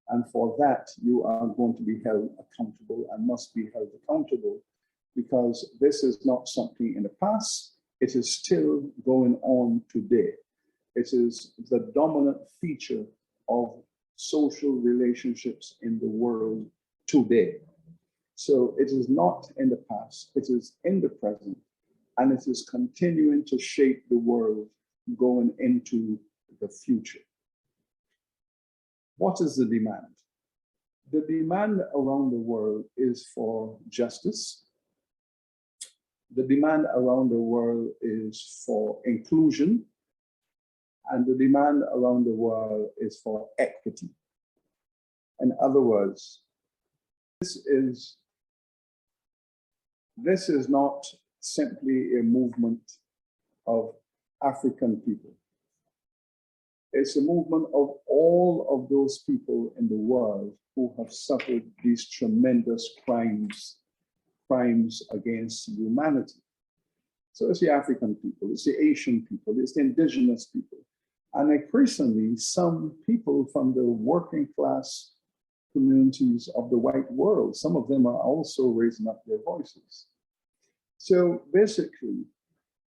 And for that, you are going to be held accountable and must be held accountable, because this is not something in the past. It is still going on today. It is the dominant feature of social relationships in the world today. So it is not in the past, it is in the present, and it is continuing to shape the world going into the future. What is the demand? The demand around the world is for justice. The demand around the world is for inclusion. And the demand around the world is for equity. In other words, this is not simply a movement of African people. It's a movement of all of those people in the world who have suffered these tremendous crimes against humanity. So it's the African people, it's the Asian people, it's the indigenous people. And increasingly, some people from the working class communities of the white world, some of them are also raising up their voices. So basically,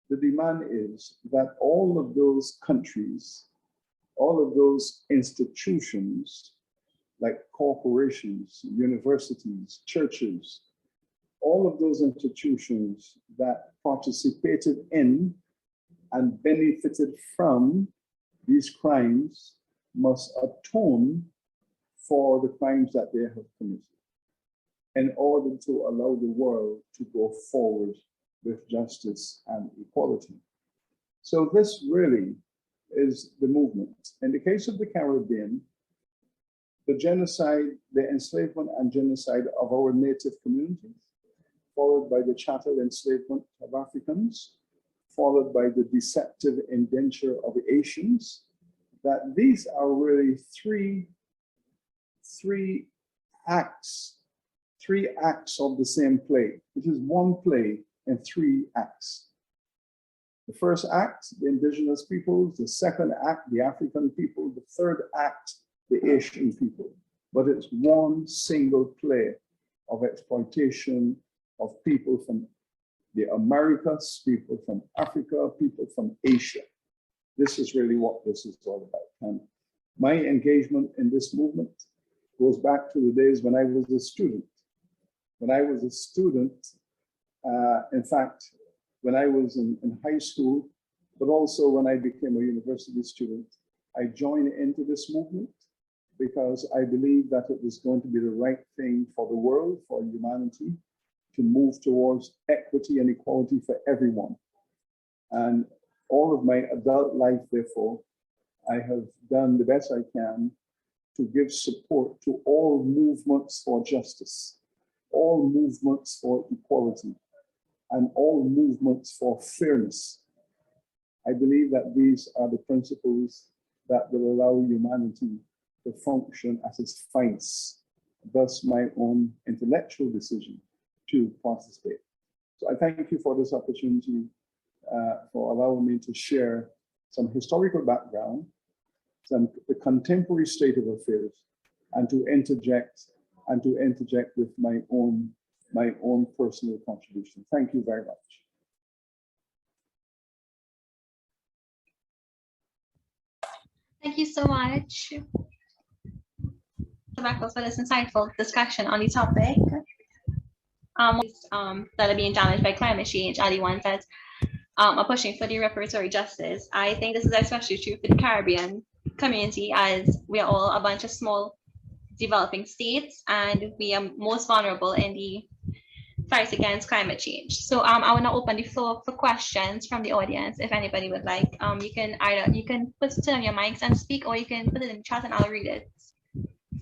the demand is that all of those countries, all of those institutions, like corporations, universities, churches, all of those institutions that participated in and benefited from these crimes must atone for the crimes that they have committed in order to allow the world to go forward with justice and equality. So this really is the movement. In the case of the Caribbean, the genocide, the enslavement and genocide of our native communities, followed by the chattel enslavement of Africans, followed by the deceptive indenture of Asians, that these are really three acts of the same play. It is one play in 3 acts. The first act, the indigenous peoples, the second act, the African people, the third act, the Asian people. But it's one single play of exploitation of people from the Americas, people from Africa, people from Asia. This is really what this is all about. And my engagement in this movement goes back to the days when I was a student. When I was a student, in fact, when I was in high school, but also when I became a university student, I joined into this movement because I believed that it was going to be the right thing for the world, for humanity, to move towards equity and equality for everyone. And all of my adult life, therefore, I have done the best I can to give support to all movements for justice, all movements for equality, and all movements for fairness. I believe that these are the principles that will allow humanity to function at its finest. Thus, my own intellectual decision to participate. So I thank you for this opportunity, for allowing me to share some historical background, the contemporary state of affairs, and to interject with my own personal contribution. Thank you very much. Thank you so much, Mr. Beckles, for this insightful discussion on the topic. That are being damaged by climate change are the ones that are pushing for the reparatory justice. I think this is especially true for the Caribbean community, as we are all a bunch of small developing states, and we are most vulnerable in the fight against climate change. So I want to open the floor for questions from the audience. If anybody would like, you can turn on your mics and speak, or you can put it in the chat and I'll read it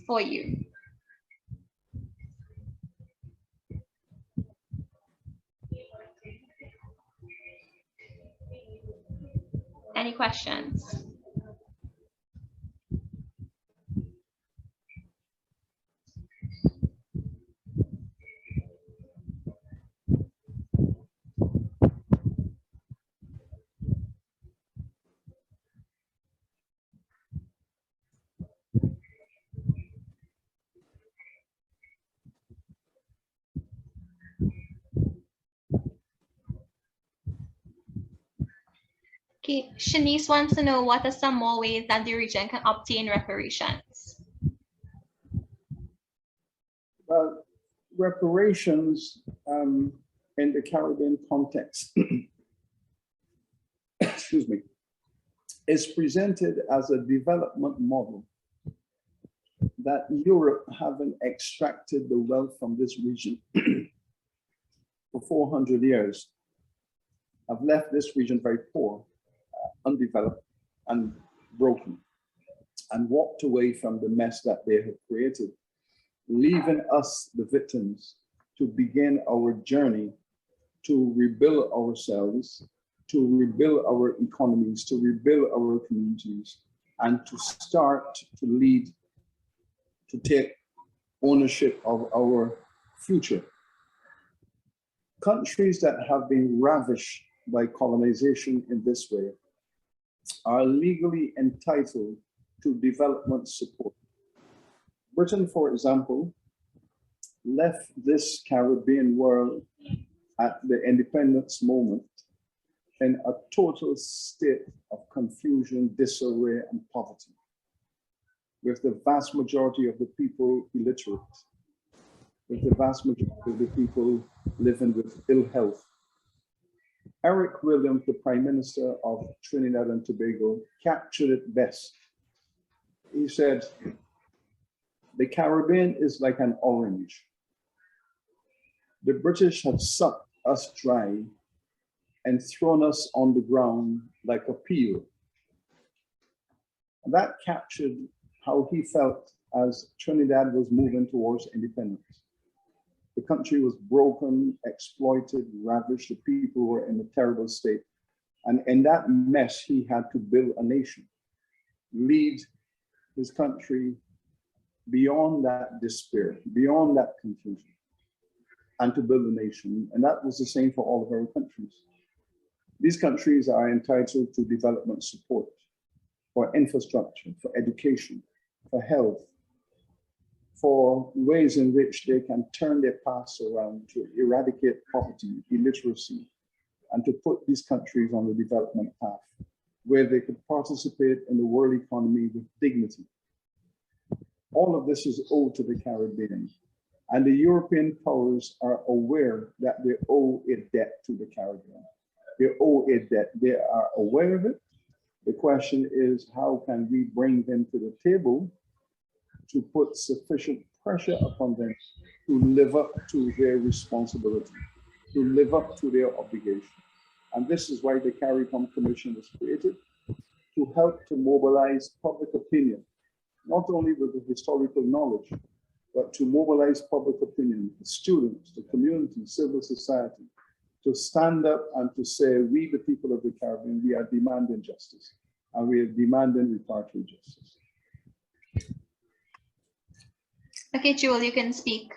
for you. Any questions? Okay, Shanice wants to know what are some more ways that the region can obtain reparations? Well, reparations in the Caribbean context, excuse me, is presented as a development model that Europe, having extracted the wealth from this region for 400 years, have left this region very poor, undeveloped, and broken, and walked away from the mess that they have created, leaving us, the victims, to begin our journey to rebuild ourselves, to rebuild our economies, to rebuild our communities, and to start to lead, to take ownership of our future. Countries that have been ravished by colonization in this way are legally entitled to development support. Britain, for example, left this Caribbean world at the independence moment in a total state of confusion, disarray, and poverty, with the vast majority of the people illiterate, with the vast majority of the people living with ill health. Eric Williams, the Prime Minister of Trinidad and Tobago, captured it best. He said, "The Caribbean is like an orange. The British have sucked us dry and thrown us on the ground like a peel." And that captured how he felt as Trinidad was moving towards independence. The country was broken, exploited, ravished. The people were in a terrible state. And in that mess, he had to build a nation, lead his country beyond that despair, beyond that confusion, and to build a nation. And that was the same for all of our countries. These countries are entitled to development support for infrastructure, for education, for health, for ways in which they can turn their past around to eradicate poverty, illiteracy, and to put these countries on the development path where they could participate in the world economy with dignity. All of this is owed to the Caribbean, and the European powers are aware that they owe a debt to the Caribbean. They owe a debt. They are aware of it. The question is, how can we bring them to the table to put sufficient pressure upon them to live up to their responsibility, to live up to their obligation? And this is why the CARICOM Commission was created, to help to mobilize public opinion, not only with the historical knowledge, but to mobilize public opinion, the students, the community, civil society, to stand up and to say, we, the people of the Caribbean, we are demanding justice, and we are demanding reparatory justice. Okay, Jewel, you can speak.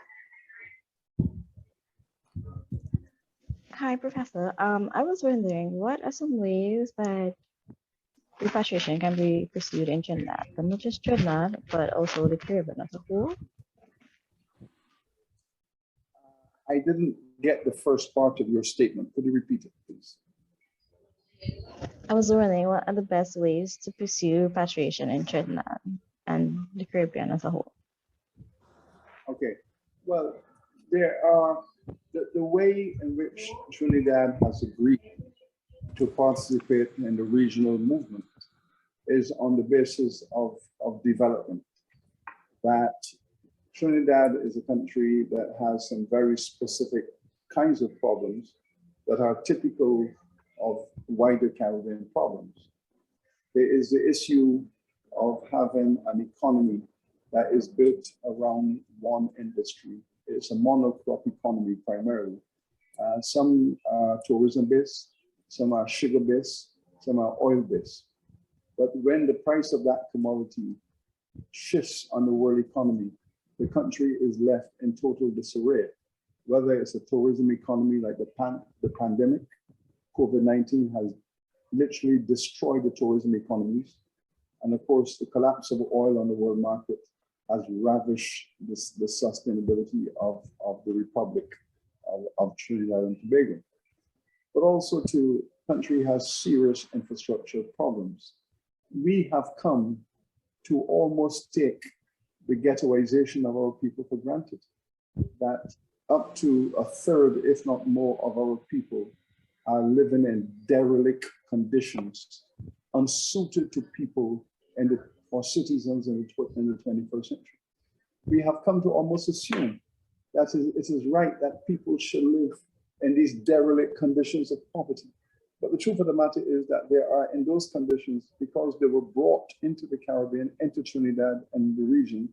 Hi, Professor. I was wondering, what are some ways that repatriation can be pursued in Trinidad, but not just Trinidad, but also the Caribbean as a whole? I didn't get the first part of your statement. Could you repeat it, please? I was wondering, what are the best ways to pursue repatriation in Trinidad and the Caribbean as a whole? Okay, well, there are the way in which Trinidad has agreed to participate in the regional movement is on the basis of development. That Trinidad is a country that has some very specific kinds of problems that are typical of wider Caribbean problems. There is the issue of having an economy that is built around one industry. It's a monocrop economy primarily. Some are tourism-based, some are sugar-based, some are oil-based. But when the price of that commodity shifts on the world economy, the country is left in total disarray. Whether it's a tourism economy like the pandemic, COVID-19 has literally destroyed the tourism economies. And of course, the collapse of oil on the world market has ravished the sustainability of the Republic of Trinidad and Tobago. But also to country has serious infrastructure problems. We have come to almost take the ghettoization of our people for granted, that up to a third, if not more, of our people are living in derelict conditions, unsuited to people or citizens in the 21st century. We have come to almost assume that it is right that people should live in these derelict conditions of poverty. But the truth of the matter is that they are in those conditions because they were brought into the Caribbean, into Trinidad and the region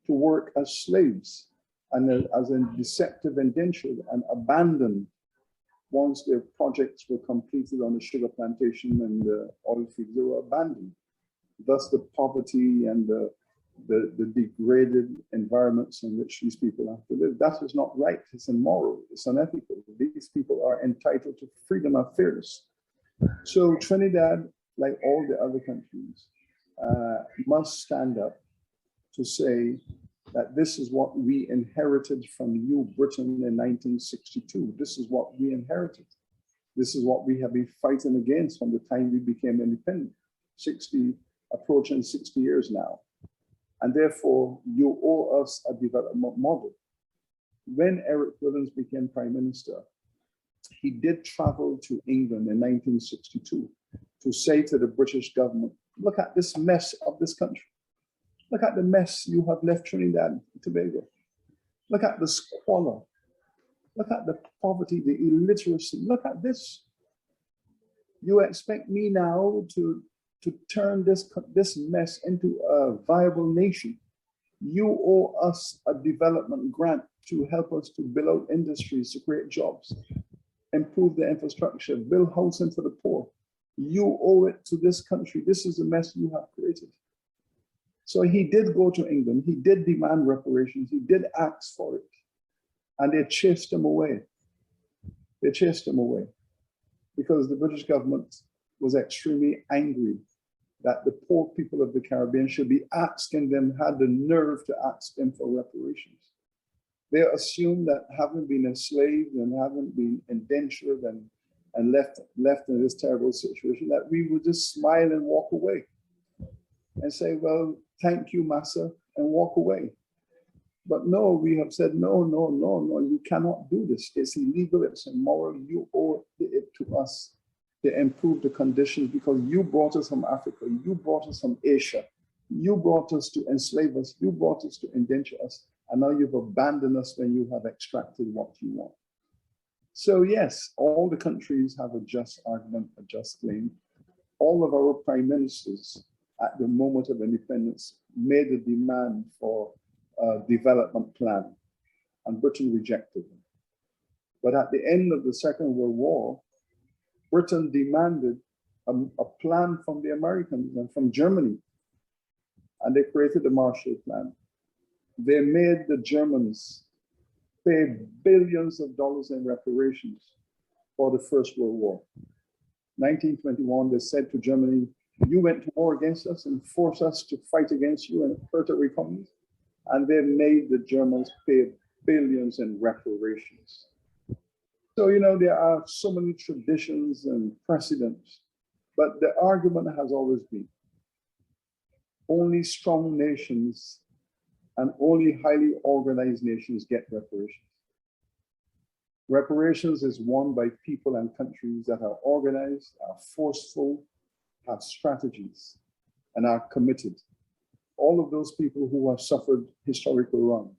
to work as slaves and as a deceptive indentured and abandoned once their projects were completed on the sugar plantation and the oil fields. They were abandoned. Thus the poverty and the degraded environments in which these people have to live. That is not right. It's immoral. It's unethical. These people are entitled to freedom of fairness. So Trinidad, like all the other countries, must stand up to say that this is what we inherited from you, Britain, in 1962. This is what we inherited. This is what we have been fighting against from the time we became independent, approaching 60 years now. And therefore, you owe us a development model. When Eric Williams became Prime Minister, he did travel to England in 1962 to say to the British government, look at this mess of this country. Look at the mess you have left Trinidad and Tobago. Look at the squalor. Look at the poverty, the illiteracy. Look at this. You expect me now to turn this mess into a viable nation. You owe us a development grant to help us to build out industries, to create jobs, improve the infrastructure, build housing for the poor. You owe it to this country. This is the mess you have created. So he did go to England. He did demand reparations. He did ask for it. And they chased him away. They chased him away because the British government was extremely angry that the poor people of the Caribbean should be asking them, had the nerve to ask them for reparations. They assumed that having been enslaved and having been indentured and left in this terrible situation, that we would just smile and walk away and say, well, thank you, Massa, and walk away. But no, we have said, no, you cannot do this. It's illegal, it's immoral. You owe it to us to improve the conditions because you brought us from Africa, you brought us from Asia, you brought us to enslave us, you brought us to indenture us, and now you've abandoned us when you have extracted what you want. So yes, all the countries have a just argument, a just claim. All of our prime ministers at the moment of independence made a demand for a development plan, and Britain rejected them. But at the end of the Second World War, Britain demanded a plan from the Americans and from Germany, and they created the Marshall Plan. They made the Germans pay billions of dollars in reparations for the First World War. 1921, they said to Germany, you went to war against us and forced us to fight against you and hurt our economies. And they made the Germans pay billions in reparations. So, you know, there are so many traditions and precedents, but the argument has always been only strong nations and only highly organized nations get reparations. Reparations is won by people and countries that are organized, are forceful, have strategies, and are committed. All of those people who have suffered historical wrongs,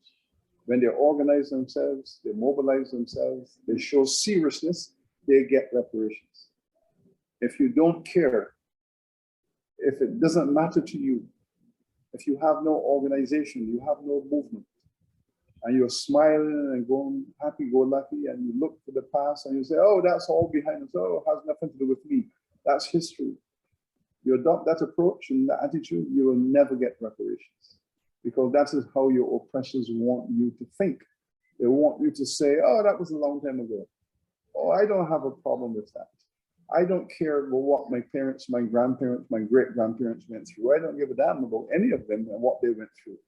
when they organize themselves, they mobilize themselves, they show seriousness, they get reparations. If you don't care, if it doesn't matter to you, if you have no organization, you have no movement, and you're smiling and going happy-go-lucky, and you look to the past and you say, oh, that's all behind us, oh, it has nothing to do with me, that's history. You adopt that approach and that attitude, you will never get reparations, because that is how your oppressors want you to think. They want you to say, oh, that was a long time ago. Oh, I don't have a problem with that. I don't care about what my parents, my grandparents, my great-grandparents went through. I don't give a damn about any of them and what they went through.